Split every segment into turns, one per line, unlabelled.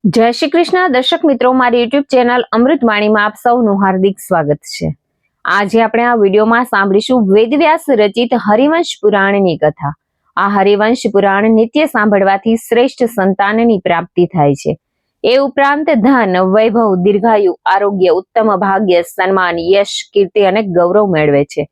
જય શ્રી કૃષ્ણ દર્શક મિત્રો, મારી યુટ્યુબ ચેનલ અમૃતવાણીમાં આપ સૌનું હાર્દિક સ્વાગત છે। આજે આપણે આ વિડીયોમાં સાંભળીશું વેદવ્યાસ રચિત હરિવંશ પુરાણની કથા। આ હરિવંશ પુરાણ નિત્ય સાંભળવાથી શ્રેષ્ઠ સંતાનની પ્રાપ્તિ થાય છે। એ ઉપરાંત ધન, વૈભવ, દીર્ઘાયુ, આરોગ્ય, ઉત્તમ ભાગ્ય, સન્માન, યશ, કીર્તિ અને ગૌરવ મેળવે છે।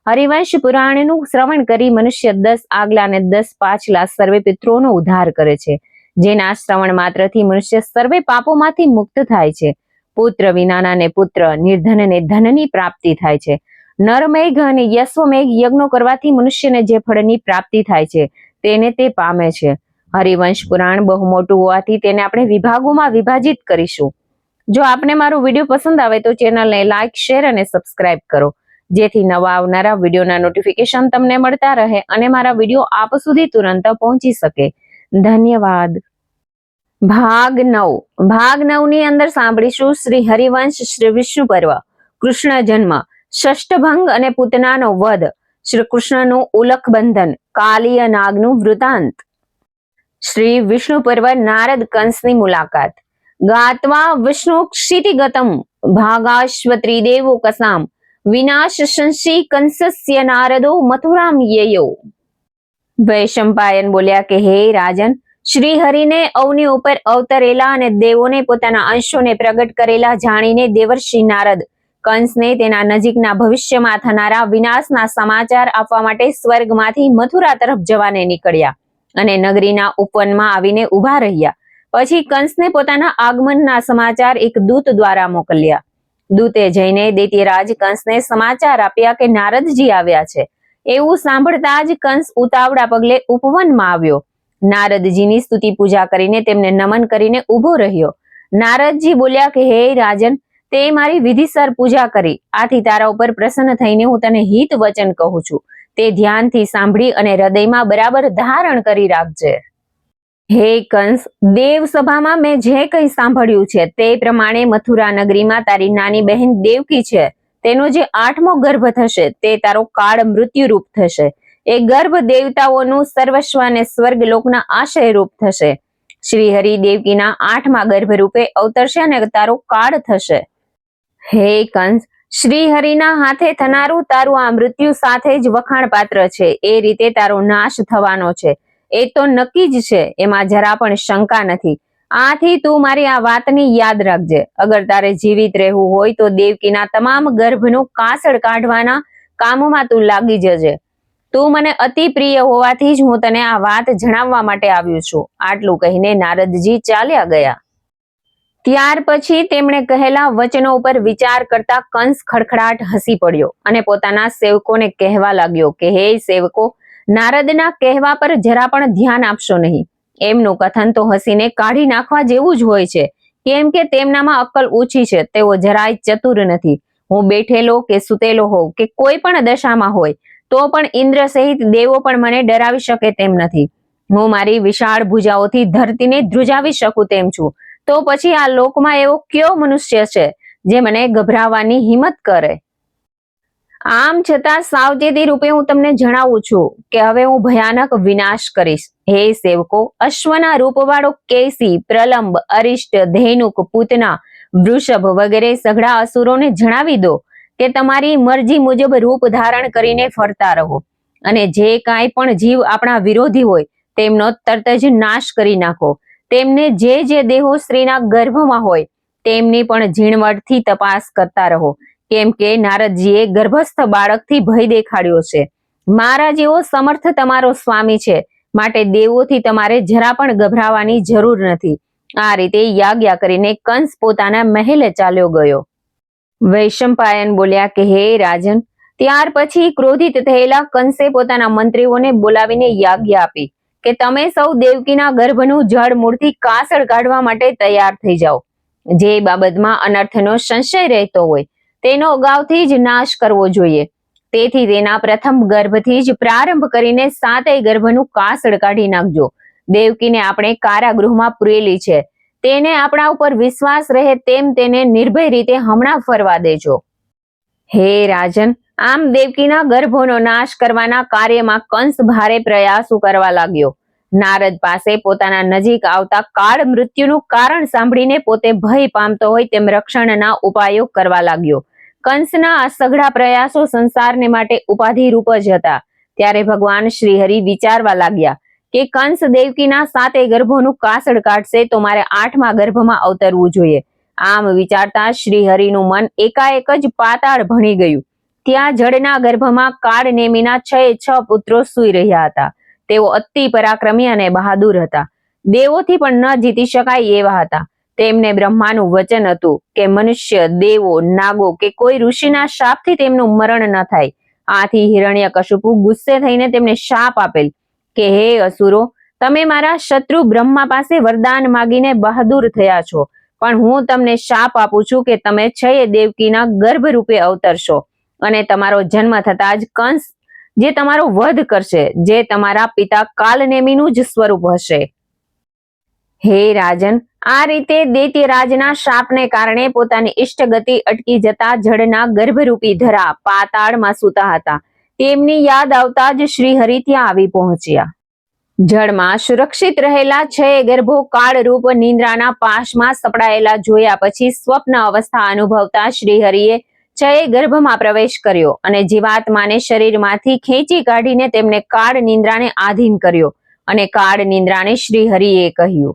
હરિવંશ પુરાણનું શ્રવણ કરી મનુષ્ય 10 આગલા અને 10 પાછલા સર્વે પિતૃઓનો ઉદ્ધાર કરે છે, જેના શ્રવણ માત્રથી મનુષ્ય સર્વે પાપોમાંથી મુક્ત થાય છે। પુત્ર વિનાના ને પુત્ર, નિર્ધન ને ધનની પ્રાપ્તિ થાય છે। નરમેઘ અને યશ્વમેઘ યજ્ઞો કરવાથી મનુષ્યને જે ફળની પ્રાપ્તિ થાય છે તેને તે પામે છે। હરિવંશ પુરાણ બહુ મોટું હોવાથી તેને આપણે વિભાગોમાં વિભાજિત કરીશું। જો આપને મારો વિડીયો પસંદ આવે તો ચેનલને લાઈક, શેર અને સબસ્ક્રાઇબ કરો, જેથી નવા આવનારા વિડીયોના નોટિફિકેશન તમને મળતા રહે અને મારા વિડીયો આપ સુધી તુરંત પહોંચી શકે। ધન્યવાદ। ભાગ 9 ની અંદર સાંભળીશું શ્રી હરિવંશ, શ્રી વિષ્ણુ પર્વ, કૃષ્ણ જન્મ, ષષ્ઠભંગ અને પૂતનાનો વધ, શ્રી કૃષ્ણનું ઉલખ બંધન, કાલિય નાગનું વૃતાંત। શ્રી વિષ્ણુ પર્વ નારદ કંસની મુલાકાત। ગાત્વા વિષ્ણુ ક્ષિતિગતમ ભાગાશ્વત્રીદેવો કસામ વિનાશ શંસી કંસસ્ય નારદો મથુરામ યેયો। વૈશંપાયન બોલ્યા કે હે રાજન, શ્રી હરિને અવની ઉપર અવતરેલા અને દેવોને પોતાના અંશોને પ્રગટ કરેલા જાણીને દેવર્ષિ નારદ કંસને તેના નજીકના ભવિષ્યમાં થનારા વિનાશના સમાચાર આપવા માટે સ્વર્ગમાંથી મથુરા તરફ જવાને નીકળ્યા અને નગરીના ઉપવનમાં આવીને ઊભા રહ્યા। પછી કંસને પોતાના આગમનના સમાચાર એક દૂત દ્વારા મોકલ્યા। દૂતે જઈને દૈત્યરાજ કંસને સમાચાર આપ્યા કે નારદજી આવ્યા છે। એવું સાંભળતા જ કંસ ઉતાવળા પગલે ઉપવનમાં આવ્યો। નારદજીની સ્તુતિ પૂજા કરીને તેમને નમન કરીને ઊભો રહ્યો। નારદજી બોલ્યા કે હે રાજન, તે મારી વિધિસર પૂજા કરી, આથી તારા ઉપર પ્રસન્ન થઈને હું તને હિત વચન કહું છું, તે ધ્યાનથી સાંભળી અને હૃદયમાં બરાબર ધારણ કરી રાખજે। હે કંસ, દેવ સભામાં મેં જે કંઈ સાંભળ્યું છે તે પ્રમાણે મથુરા નગરીમાં તારી નાની બહેન દેવકી છે, તેનો જે 8મો ગર્ભ થશે તે તારો કાળ મૃત્યુ રૂપ થશે। એ ગર્ભ દેવતાઓનું સર્વસ્વ અને સ્વર્ગલોકના આશય રૂપ થશે। શ્રી હરિ દેવકીના 8મા ગર્ભ રૂપે અવતરશે અને તારો કાળ થશે। હે કંસ, શ્રી હરિના હાથે થનારું તારું આ મૃત્યુ સાથે જ વખાણ પાત્ર છે। એ રીતે તારો નાશ થવાનો છે, એ તો નક્કી જ છે, એમાં જરા પણ શંકા નથી। આથી તું મારી આ વાતની યાદ રાખજે। અગર તારે જીવિત રહેવું હોય તો દેવકીના તમામ ગર્ભનું કાસળ કાઢવાના કામમાં તું લાગી જજે। તું મને અતિ પ્રિય હોવાથી જ હું તને આ વાત જણાવવા માટે આવ્યો છું। આટલું કહીને નારદજી ચાલ્યા ગયા। ત્યાર પછી તેમણે કહેલા વચનો ઉપર વિચાર કરતા કંસ ખડખડાટ હસી પડ્યો અને પોતાના સેવકોને કહેવા લાગ્યો કે હે સેવકો, નારદના કહેવા પર જરા પણ ધ્યાન આપશો નહીં। એમનું કથન તો હસીને કાઢી નાખવા જેવું જ હોય છે, કેમ કે તેમનામાં અક્કલ ઓછી છે, તેઓ જરાય ચતુર નથી। હું બેઠેલો કે સૂતેલો હોઉં કે કોઈ પણ દશામાં હોય તો પણ ઇન્દ્ર સહિત દેવો પણ મને ડરાવી શકે તેમ નથી। હું મારી વિશાળ ભુજાઓથી ધરતીને ધ્રુજાવી શકું તેમ છું, તો પછી આ લોકમાં એવો કયો મનુષ્ય છે જે મને ગભરાવાની હિંમત કરે? આમ છતાં સાવચેતી રૂપે હું તમને જણાવું છું કે હવે હું ભયાનક વિનાશ કરીશ। હે સેવકો, અશ્વના રૂપવાળો કેસી, પ્રલંબ, અરિષ્ટ, ધેનુક, પૂતના, વૃષભ વગેરે સઘળા અસુરોને જણાવી દો કે તમારી મરજી મુજબ રૂપ ધારણ કરીને ફરતા રહો અને જે કાંઈ પણ જીવ આપણા વિરોધી હોય તેમનો તરત જ નાશ કરી નાખો। તેમને જે દેહો સ્ત્રીના ગર્ભમાં હોય તેમની પણ ઝીણવટથી તપાસ કરતા રહો, કેમ કે નારદજીએ ગર્ભસ્થ બાળકથી ભય દેખાડ્યો છે। મારા જેવો સમર્થ તમારો સ્વામી છે, માટે દેવોથી તમારે જરા પણ ગભરાવાની જરૂર નથી। આ રીતે યાજ્ઞા કરીને કંસ પોતાના મહેલે ચાલ્યો ગયો। વૈશંપાયન બોલ્યા કે હે રાજન, ત્યાર પછી ક્રોધિત થયેલા કંસે પોતાના મંત્રીઓને બોલાવીને યાજ્ઞા આપી કે તમે સૌ દેવકીના ગર્ભનું જળ મૂળથી કાસળ કાઢવા માટે તૈયાર થઈ જાઓ। જે બાબતમાં અનર્થનો સંશય રહેતો હોય તેનો અગાઉથી જ નાશ કરવો જોઈએ। તેથી તેના પ્રથમ ગર્ભથી જ પ્રારંભ કરીને 7 ગર્ભનું કાસળ કાઢી નાખજો। દેવકીને આપણે કારાગૃહમાં પૂરેલી છે, તેને આપણા ઉપર વિશ્વાસ રહે તેમ તેને નિર્ભય રીતે હમણાં ફરવા દેજો। હે રાજન, આમ દેવકીના ગર્ભોનો નાશ કરવાના કાર્યમાં કંસ ભારે પ્રયાસો કરવા લાગ્યો। નારદ પાસે પોતાના નજીક આવતા કાળ મૃત્યુનું કારણ સાંભળીને પોતે ભય પામતો હોય તેમ રક્ષણના ઉપાયો કરવા લાગ્યો. કંસના આ સઘળા પ્રયાસો સંસારને માટે ઉપાધિ રૂપ જ હતા. ત્યારે ભગવાન શ્રીહરિ વિચારવા લાગ્યા કે કંસ દેવકીના 7 ગર્ભોનું કાસડ કાઢશે તો મારે 8મા ગર્ભમાં અવતરવું જોઈએ. આમ વિચારતા શ્રીહરિનું મન એકાએક જ પાતાળ ભણી ગયું. ત્યાં જળના ગર્ભમાં કાળ નેમીના 6 પુત્રો સૂઈ રહ્યા હતા. તેઓ અતિ પરાક્રમી અને બહાદુર હતા. દેવોથી પણ ન જીતી શકાય એવા હતા. તેમને બ્રહ્માનું વચન હતું કે મનુષ્ય, દેવો, નાગો કે કોઈ ઋષિના શાપથી તેમનું મરણ ન થાય. આથી હિરણ્યકશિપુ ગુસ્સે થઈને તેમને શાપ આપેલ કે હે અસુરો, તમે મારા શત્રુ બ્રહ્મા પાસે વરદાન માગીને બહાદુર થયા છો, પણ હું તમને શાપ આપું છું કે તમે 6 દેવકીના ગર્ભ રૂપે અવતરશો અને તમારો જન્મ થતા જ કંસ જે તમારો વધ કરશે, જે તમારા પિતા કાલનેમીનું જ સ્વરૂપ હશે. હે રાજન, આ રીતે દૈત્યરાજના શાપને કારણે પોતાની ઇષ્ટ ગતિ અટકી જતા જળના ગર્ભરૂપી ધરા પાતાળમાં સૂતા હતા. તેમની યાદ આવતા જ શ્રીહરિ ત્યાં આવી પહોંચ્યા. જળમાં સુરક્ષિત રહેલા 6 ગર્ભો કાળરૂપ નિંદ્રાના પાશમાં સપડાયેલા જોયા પછી સ્વપ્ન અવસ્થા અનુભવતા શ્રીહરિએ 6 ગર્ભમાં પ્રવેશ કર્યો અને જીવાત્માને શરીરમાંથી ખેંચી કાઢીને તેમને કાળ નિંદ્રાને આધીન કર્યો. અને કાળ નિંદ્રાને શ્રીહરિએ કહ્યું,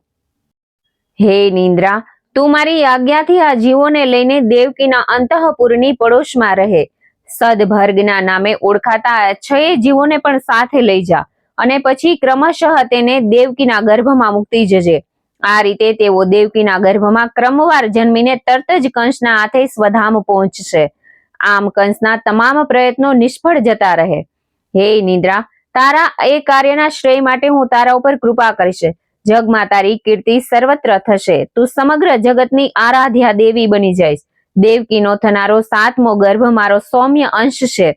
હે નિંદ્રા, તું મારી આજ્ઞાથી આ જીવોને લઈને દેવકીના અંતઃપુરની પડોશમાં રહે. સદભર્ગના નામે ઓળખાતા આ 6 જીવોને પણ સાથે લઈ જા અને પછી ક્રમશઃ તેને દેવકીના ગર્ભમાં મૂકતી જજે. આ રીતે તેઓ દેવકીના ગર્ભમાં ક્રમવાર જન્મીને તરત જ કંસના હાથે સ્વધામ પહોંચશે. આમ કંસના તમામ પ્રયત્નો નિષ્ફળ જતા રહે. હે નિંદ્રા, તારા એ કાર્યના શ્રેય માટે હું તારા ઉપર કૃપા કરીશ. જગમાં તારી કીર્તિ સર્વત્ર થશે. તું સમગ્ર જગતની આરાધ્યા દેવી બની જઈશ. દેવકીનો થનારો 7મો ગર્ભ મારો સૌમ્ય અંશ છે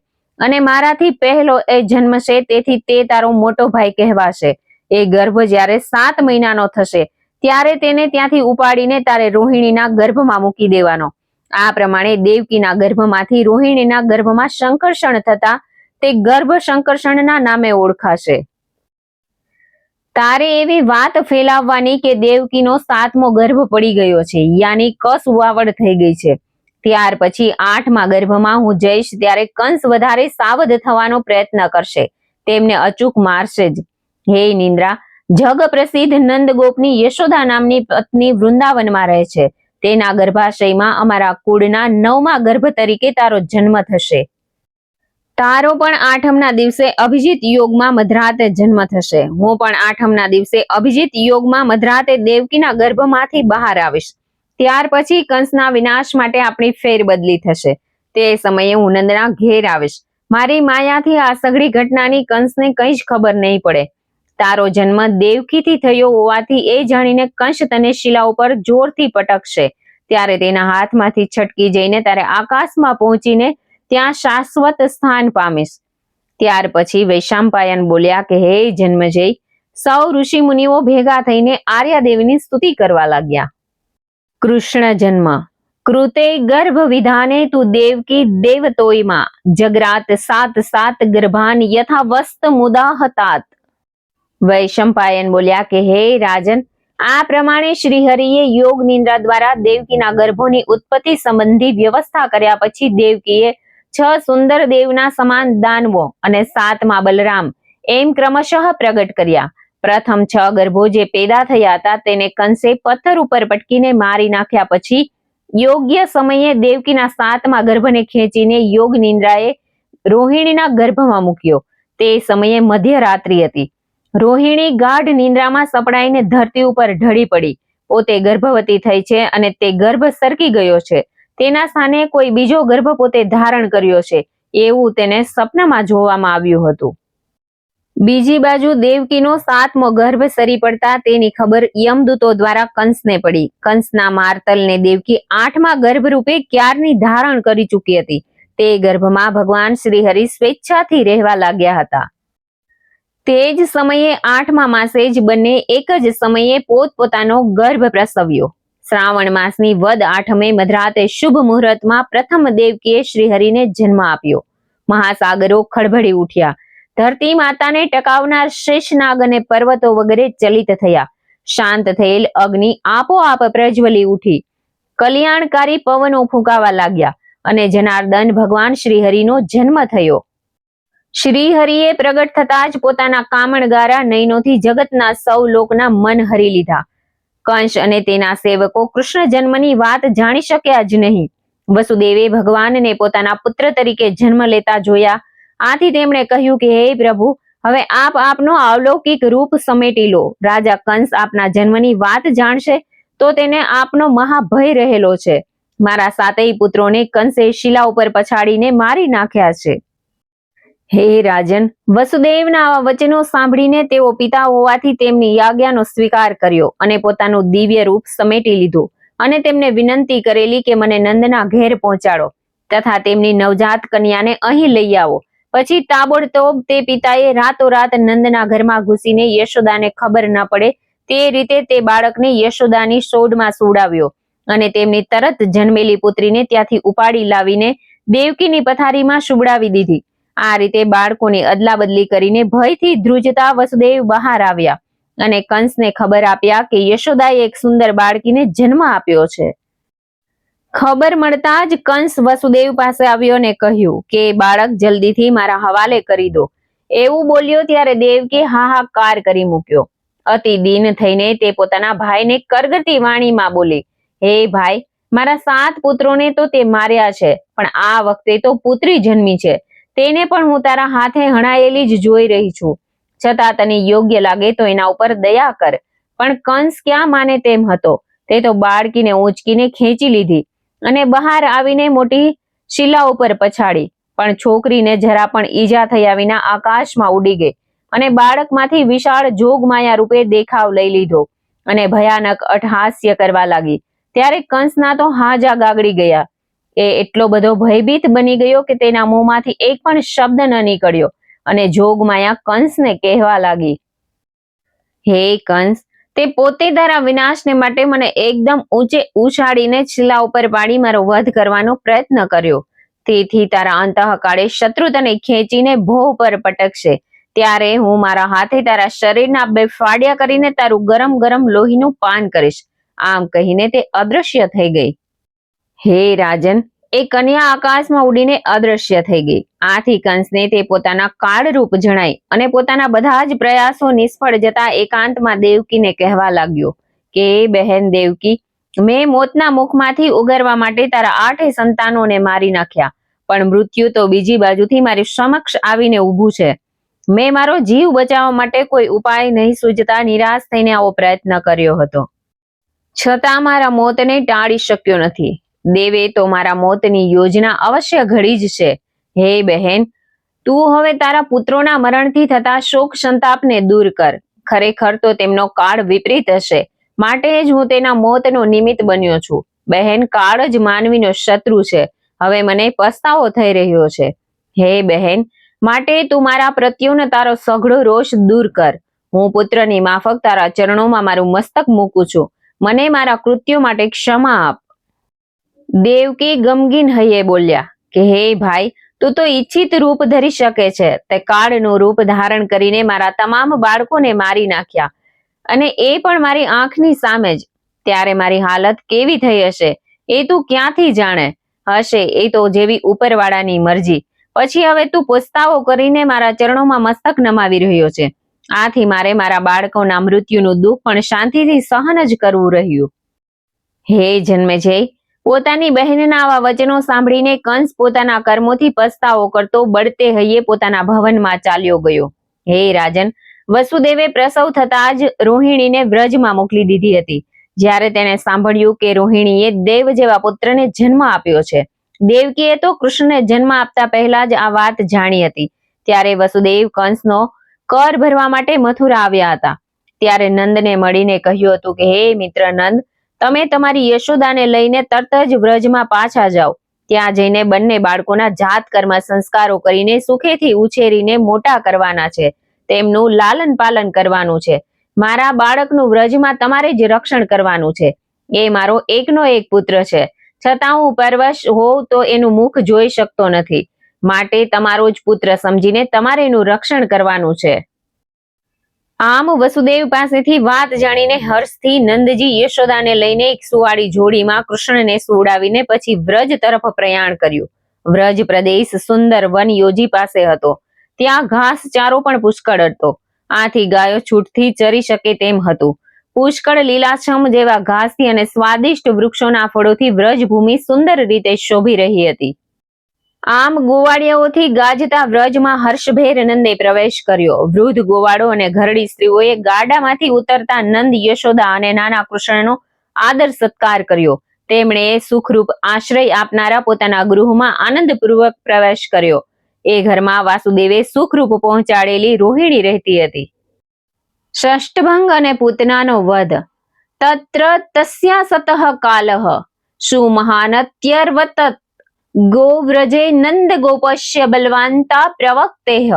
અને મારાથી પહેલો એ જન્મશે, તેથી તે તારો મોટો ભાઈ કહેવાશે. એ ગર્ભ જ્યારે 7 મહિનાનો થશે ત્યારે તેને ત્યાંથી ઉપાડીને તારે રોહિણીના ગર્ભમાં મૂકી દેવાનો. આ પ્રમાણે દેવકીના ગર્ભમાંથી રોહિણીના ગર્ભમાં સંકર્ષણ થતા તે ગર્ભ સંકર્ષણના નામે ઓળખાશે. તારે એવી વાત ફેલાવવાની કે દેવકીનો 7મો ગર્ભ પડી ગયો છે, યાની કસ ઉવાવડ થઈ ગઈ છે. ત્યાર પછી 8મા ગર્ભમાં હું જઈશ ત્યારે કંસ વધારે સાવધ થવાનો પ્રયત્ન કરશે, તેમને અચૂક મારશે જ. હે નિંદ્રા, જગ પ્રસિદ્ધ નંદગોપની યશોદા નામની પત્ની વૃંદાવનમાં રહે છે. તેના ગર્ભાશયમાં અમારા કુળના 9મા ગર્ભ તરીકે તારો જન્મ થશે. તારો પણ 8મના દિવસે અભિજીત યોગમાં મધરાતે જન્મ થશે. હું પણ 8મના દિવસે અભિજીત યોગમાં મધરાતે દેવકીના ગર્ભમાંથી બહાર આવીશ. ત્યાર પછી કંસના વિનાશ માટે આપણી ફેરબદલી થશે. તે સમયે હું નંદના ઘેર આવીશ. મારી માયાથી આ સઘળી ઘટનાની કંસને કંઈ જ ખબર નહીં પડે. તારો જન્મ દેવકીથી થયો હોવાથી એ જાણીને કંસ તને શિલા ઉપર જોરથી પટકશે. ત્યારે તેના હાથમાંથી છટકી જઈને તારે આકાશમાં પહોંચીને ત્યાં શાશ્વત સ્થાન પામીશ. ત્યાર પછી વૈશંપાયન બોલ્યા કે હે જન્મજય, સૌ ઋષિ મુનિઓ ભેગા થઈને આર્યાદેવીની સ્તુતિ કરવા લાગ્યા. કૃષ્ણ જન્મ. કૃતે ગર્ભ વિધાને તું દેવકી દેવતોયમાં જગરાત 7 ગર્ભાન યથાવસ્ત મુદાહતાત. વૈશંપાયન બોલ્યા કે હે રાજન, આ પ્રમાણે શ્રીહરિએ યોગ નિંદ્રા દ્વારા દેવકીના ગર્ભોની ઉત્પત્તિ સંબંધી વ્યવસ્થા કર્યા પછી દેવકીએ 6 સુંદર દેવના સમાન દાનવો અને 7મા બલરામ એમ ક્રમશઃ પ્રગટ કર્યા. પ્રથમ 6 ગર્ભો જે પેદા થયા હતા તેને કંસે પથ્થર ઉપર પટકીને મારી નાખ્યા. પછી યોગ્ય સમયે દેવકીના 7મા ગર્ભને ખેંચીને યોગ નિંદ્રાએ રોહિણીના ગર્ભમાં મૂક્યો. તે સમયે મધ્યરાત્રિ હતી. રોહિણી ગાઢ નિંદ્રામાં સપડાઈને ધરતી ઉપર ઢળી પડી. પોતે ગર્ભવતી થઈ છે અને તે ગર્ભ સરકી ગયો છે. તેના સ્થાને કોઈ બીજો ગર્ભ પોતે ધારણ કર્યો છે એવું તેને સપનામાં જોવામાં આવ્યું હતું. બીજી બાજુ દેવકીનો 7મો ગર્ભ સરી પડતા તેની ખબર યમદૂતો દ્વારા કંસને પડી. કંસના મારતલને દેવકી 8મા ગર્ભ રૂપે ક્યારની ધારણ કરી ચૂકી હતી. તે ગર્ભમાં ભગવાન શ્રીહરિ સ્વેચ્છાથી રહેવા લાગ્યા હતા. તે જ સમયે 8મા માસે જ બંને એક જ સમયે પોતપોતાનો ગર્ભ પ્રસવ્યો. શ્રાવણ માસની વદ 8મે મધરાતે શુભ મુહૂર્તમાં પ્રથમ દેવકીએ શ્રીહરિને જન્મ આપ્યો. મહાસાગરો ખળભળી ઉઠ્યા. ધરતી માતાને ટકાવનાર શેષનાગ અને પર્વતો વગેરે ચલિત થયા. શાંત થયેલ અગ્નિ આપોઆપ પ્રજ્વલી ઉઠી. કલ્યાણકારી પવનો ફૂંકાવા લાગ્યા અને જનાર્દન ભગવાન શ્રીહરિનો જન્મ થયો. શ્રીહરિએ પ્રગટ થતા જ પોતાના કામણગારા નયનોથી જગતના સૌ લોકના મન હરી લીધા. કંસ અને તેના સેવકો કૃષ્ણ જન્મની વાત જાણી શક્યા જ નહીં. વસુદેવે ભગવાનને પોતાના પુત્ર તરીકે જન્મ લેતા જોયા. આથી તેમણે કહ્યું કે હે પ્રભુ, હવે આપ આપનો અલૌકિક રૂપ સમેટી લો. રાજા કંસ આપના જન્મની વાત જાણશે તો તેને આપનો મહાભય રહેલો છે. મારા સાતેય પુત્રોને કંસે શિલા ઉપર પછાડીને મારી નાખ્યા છે. હે રાજન, વસુદેવના આવા વચનો સાંભળીને તેઓ પિતા હોવાથી તેમની આજ્ઞાનો સ્વીકાર કર્યો અને પોતાનું દિવ્ય રૂપ સમેટી લીધું અને તેમને વિનંતી કરેલી કે મને નંદના ઘેર પહોંચાડો તથા તેમની નવજાત કન્યાને અહીં લઈ આવો. પછી તાબડતોબ તે પિતાએ રાતોરાત નંદના ઘરમાં ઘૂસીને યશોદાને ખબર ન પડે તે રીતે તે બાળકને યશોદાની સોડમાં સુવડાવ્યો અને તેમની તરત જન્મેલી પુત્રીને ત્યાંથી ઉપાડી લાવીને દેવકીની પથારીમાં સુવડાવી દીધી. આ રીતે બાળકોની અદલા બદલી કરીને ભયથી ધ્રુજતા વસુદેવ બહાર આવ્યા અને કંસને ખબર આપ્યા કે યશોદાએ એક સુંદર બાળકીને જન્મ આપ્યો છે. ખબર મળતા જ કંસ વસુદેવ પાસે આવ્યો ને કહ્યું કે બાળક જલ્દીથી મારા હવાલે કરી દો. એવું બોલ્યો ત્યારે દેવકી હાહાકાર કરી મૂક્યો. અતિ દીન થઈને તે પોતાના ભાઈને કરગરતી વાણીમાં બોલી, હે ભાઈ, મારા 7 પુત્રોને તો તે માર્યા છે, પણ આ વખતે તો પુત્રી જન્મી છે. તેને પણ હું તારા હાથે હણાયેલી જ જોઈ રહી છું. છતાં તને યોગ્ય લાગે તો એના ઉપર દયા કર. પણ કંસ ક્યાં માને તેમ હતો. તે તો બાળકીને ઊંચકીને ખેંચી લીધી અને બહાર આવીને મોટી શિલા ઉપર પછાડી. પણ છોકરીને જરા પણ ઈજા થયા વિના આકાશમાં ઉડી ગઈ અને બાળકમાંથી વિશાળ જોગમાયા રૂપે દેખાવ લઈ લીધો અને ભયાનક અટ્ટહાસ્ય કરવા લાગી. ત્યારે કંસના તો હાજા ગાગડી ગયા. એ એટલો બધો ભયભીત બની ગયો કે તેના મોંમાંથી એક પણ શબ્દ ન નીકળ્યો અને જોગમાયા કંસને કહેવા લાગી, હે કંસ, તે પોતે તારા વિનાશને માટે મને એકદમ ઊંચે ઉછાળીને શિલા ઉપર પાડી મારો વધ કરવાનો પ્રયત્ન કર્યો. તેથી તારા અંતઃકાળે શત્રુ તને ખેંચીને ભોં પર પટકશે. ત્યારે હું મારા હાથે તારા શરીરના 2 ફાડ્યા કરીને તારું ગરમ ગરમ લોહીનું પાન કરીશ. આમ કહીને તે અદૃશ્ય થઈ ગઈ. હે રાજન, એ કન્યા આકાશમાં ઉડીને અદૃશ્ય થઈ ગઈ. આથી કંસને તે પોતાના કાળરૂપ જણાઈ અને પોતાના બધા જ પ્રયાસો નિષ્ફળ જતા એકાંતમાં દેવકીને કહેવા લાગ્યો કે બહેન દેવકી, મેં મોતના મુખમાંથી ઉગરવા માટે તારા 8 સંતાનોને મારી નાખ્યા, પણ મૃત્યુ તો બીજી બાજુથી મારી સમક્ષ આવીને ઊભું છે. મેં મારો જીવ બચાવવા માટે કોઈ ઉપાય નહીં સૂઝતા નિરાશ થઈને આવો પ્રયત્ન કર્યો હતો, છતાં મારા મોતને ટાળી શક્યો નથી. દેવે તો મારા મોતની યોજના અવશ્ય ઘડી જ છે. હે બહેન, તું હવે તારા પુત્રોના મરણથી થતા શોક સંતાપને દૂર કર. ખરેખર તો તેમનો કાળ વિપરીત હશે, માટે જ હું તેના મોતનો નિમિત્ત બન્યો છું. બહેન, કાળ જ માનવીનો શત્રુ છે. હવે મને પસ્તાવો થઈ રહ્યો છે. હે બહેન, માટે તું મારા પ્રત્યુનો તારો સઘળો રોષ દૂર કર. હું પુત્રની માફક તારા ચરણોમાં મારું મસ્તક મૂકું છું. મને મારા કૃત્યો માટે ક્ષમા આપ. દેવકી ગમગીન હૈયે બોલ્યા કે હે ભાઈ, તું તો ઈચ્છિત રૂપ ધરી શકે છે. તે કાળનું રૂપ ધારણ કરીને મારા તમામ બાળકોને મારી નાખ્યા અને એ પણ મારી આંખની સામે જ. ત્યારે મારી હાલત કેવી થઈ હશે એ તું ક્યાંથી જાણે. હશે એ તો જેવી ઉપરવાળાની મરજી. પછી હવે તું પસ્તાવો કરીને મારા ચરણોમાં મસ્તક નમાવી રહ્યો છે. આથી મારે મારા બાળકોના મૃત્યુનું દુઃખ પણ શાંતિથી સહન જ કરવું રહ્યું. હે જન્મેજય, પોતાની બહેનના આવા વચનો સાંભળીને કંસ પોતાના કર્મોથી પસ્તાવો કરતો બળતે હૈયે પોતાના ભવનમાં ચાલ્યો ગયો. હે રાજન, વસુદેવે પ્રસવ થતા જ રોહિણીને વ્રજમાં મોકલી દીધી હતી. જ્યારે તેણે સાંભળ્યું કે રોહિણીએ દેવ જેવા પુત્રને જન્મ આપ્યો છે, દેવકીએ તો કૃષ્ણને જન્મ આપતા પહેલા જ આ વાત જાણી હતી. ત્યારે વસુદેવ કંસનો કર ભરવા માટે મથુરા આવ્યા હતા. ત્યારે નંદને મળીને કહ્યું હતું કે હે મિત્ર નંદ, તમે તમારી યશોદાને લઈને તરત જ વ્રજમાં પાછા જાઓ. ત્યાં જઈને બંને બાળકોના જાત કર્મ સંસ્કારો કરીને સુખેથી ઉછેરીને મોટા કરવાના છે. તેમનું લાલન પાલન કરવાનું છે. મારા બાળકનું વ્રજમાં તમારે જ રક્ષણ કરવાનું છે. એ મારો એકનો એક પુત્ર છે, છતાં હું પરવશ હોઉં તો એનું મુખ જોઈ શકતો નથી. માટે તમારો જ પુત્ર સમજીને તમારે એનું રક્ષણ કરવાનું છે. આમ વસુદેવ પાસેથી વાત જાણીને હર્ષથી નંદજી યશોદાને લઈને એક સુવાળી જોડીમાં કૃષ્ણને સુવડાવીને પછી વ્રજ તરફ પ્રયાણ કર્યું. વ્રજ પ્રદેશ સુંદર વન યોજી પાસે હતો. ત્યાં ઘાસચારો પણ પુષ્કળ હતો. આથી ગાયો છૂટથી ચરી શકે તેમ હતું. પુષ્કળ લીલાછમ જેવા ઘાસથી અને સ્વાદિષ્ટ વૃક્ષોના ફળોથી વ્રજભૂમિ સુંદર રીતે શોભી રહી હતી. આમ ગોવાળિયાઓથી ગાજતા વ્રજમાં હર્ષભેર નંદે પ્રવેશ કર્યો. વૃદ્ધ ગોવાળો અને ઘરડી સ્ત્રીઓએ ગાડામાંથી ઉતરતા નંદ, યશોદા અને નાના કૃષ્ણનો આદર સત્કાર કર્યો. તેમણે સુખરૂપ આશ્રય આપનારા પોતાના ગૃહમાં આનંદપૂર્વક પ્રવેશ કર્યો. એ ઘરમાં વાસુદેવે સુખરૂપ પહોંચાડેલી રોહિણી રહેતી હતી. ષષ્ઠભંગ અને પૂતનાનો વધ. તત્ર તસ્યા સતઃ કાલઃ સુમહાનત્યર્વતત ગોવ્રજે નંદ ગોપસ્ય બલવાંતા પ્રવક્તેહ.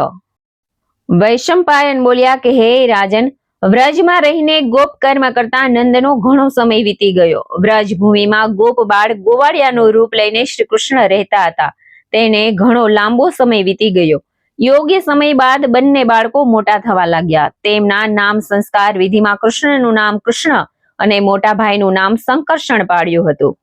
વૈશંપાયન બોલ્યા કે હે રાજન, વ્રજમાં રહીને ગોપ કર્મ કરતા નંદનો ઘણો સમય વીતી ગયો. વ્રજભૂમિમાં ગોપ બાળ ગોવાળિયાનું રૂપ લઈને શ્રી કૃષ્ણ રહેતા હતા. તેને ઘણો લાંબો સમય વીતી ગયો. યોગ્ય સમય બાદ બંને બાળકો મોટા થવા લાગ્યા. તેમના નામ સંસ્કાર વિધિમાં કૃષ્ણનું નામ કૃષ્ણ અને મોટા ભાઈનું નામ સંકર્ષણ પાડ્યું હતું.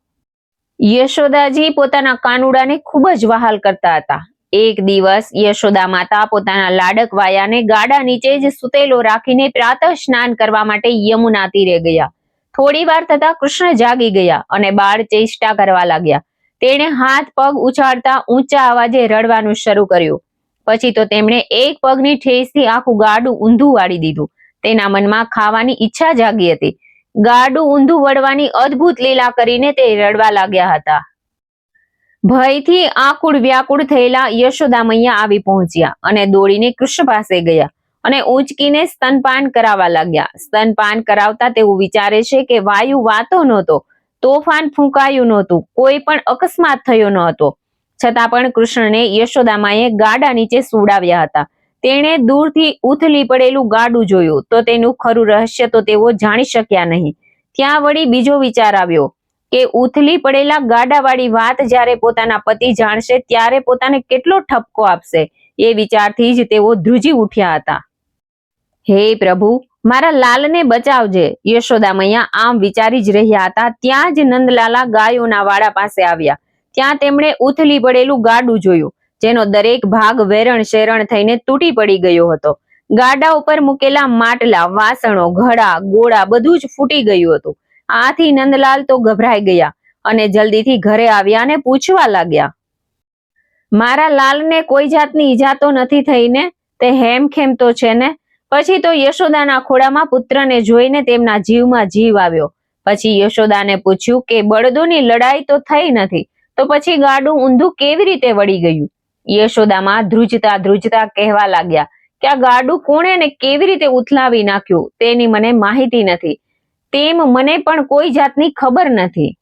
યશોદાજી પોતાના કાનુડાને ખૂબ જ વહાલ કરતા હતા. એક દિવસ યશોદા માતા પોતાના લાડક વાયાને ગાડા નીચે જ સુતેલો રાખીને પ્રાતઃ સ્નાન કરવા માટે યમુના તીરે ગયા. થોડી વાર થતા કૃષ્ણ જાગી ગયા અને બાળ ચેષ્ટા કરવા લાગ્યા. તેણે હાથ પગ ઉછાળતા ઊંચા અવાજે રડવાનું શરૂ કર્યું. પછી તો તેમણે એક પગની ઠેસથી આખું ગાડું ઊંધું વાળી દીધું. તેના મનમાં ખાવાની ઈચ્છા જાગી હતી. ગાડું ઊંધું વળવાની અદ્ભુત લીલા કરીને તે રડવા લાગ્યા હતા. ભયથી આકુળ વ્યાકુળ થયેલા યશોદા મૈયા આવી પહોંચ્યા અને દોડીને કૃષ્ણ પાસે ગયા અને ઊંચકીને સ્તનપાન કરાવવા લાગ્યા. સ્તનપાન કરાવતા તેવું વિચારે છે કે વાયુ વાતો નહોતો, તોફાન ફૂંકાયું નહોતું, કોઈ પણ અકસ્માત થયો નહોતો. છતાં પણ કૃષ્ણને યશોદામાએ ગાડા નીચે સુવડાવ્યા હતા. તેણે દૂરથી ઉથલી પડેલું ગાડું જોયું તો તેનું ખરું રહસ્ય તો તેઓ જાણી શક્યા નહીં. ત્યાં વળી બીજો વિચાર આવ્યો કે ઉથલી પડેલા ગાડાવાળી વાત જ્યારે પોતાના પતિ જાણશે ત્યારે પોતાને કેટલો ઠપકો આપશે. એ વિચારથી જ તેઓ ધ્રુજી ઉઠ્યા હતા. હે પ્રભુ, મારા લાલને બચાવજે, યશોદા મૈયા આમ વિચારી જ રહ્યા હતા. ત્યાં જ નંદલાલા ગાયોના વાડા પાસે આવ્યા. ત્યાં તેમણે ઉથલી પડેલું ગાડું જોયું, જેનો દરેક ભાગ વેરણ શેરણ થઈને તૂટી પડી ગયો હતો. ગાડા ઉપર મૂકેલા માટલા, વાસણો, ઘડા, ગોળા બધું જ ફૂટી ગયું હતું. આથી નંદલાલ તો ગભરાઈ ગયા અને જલ્દીથી ઘરે આવ્યા અને પૂછવા લાગ્યા, મારા લાલને કોઈ જાતની ઈજા તો નથી થઈ ને? તે હેમખેમ તો છે ને? પછી તો યશોદાના ખોળામાં પુત્રને જોઈને તેમના જીવમાં જીવ આવ્યો. પછી યશોદાને પૂછ્યું કે બળદોની લડાઈ તો થઈ નથી, તો પછી ગાડું ઊંધું કેવી રીતે વળી ગયું? યશોદામાં ધ્રુજતા ધ્રુજતા કહેવા લાગ્યા કે આ ગાડું કોણે ને કેવી રીતે ઉથલાવી નાખ્યું તેની મને માહિતી નથી. તેમ મને પણ કોઈ જાતની ખબર નથી.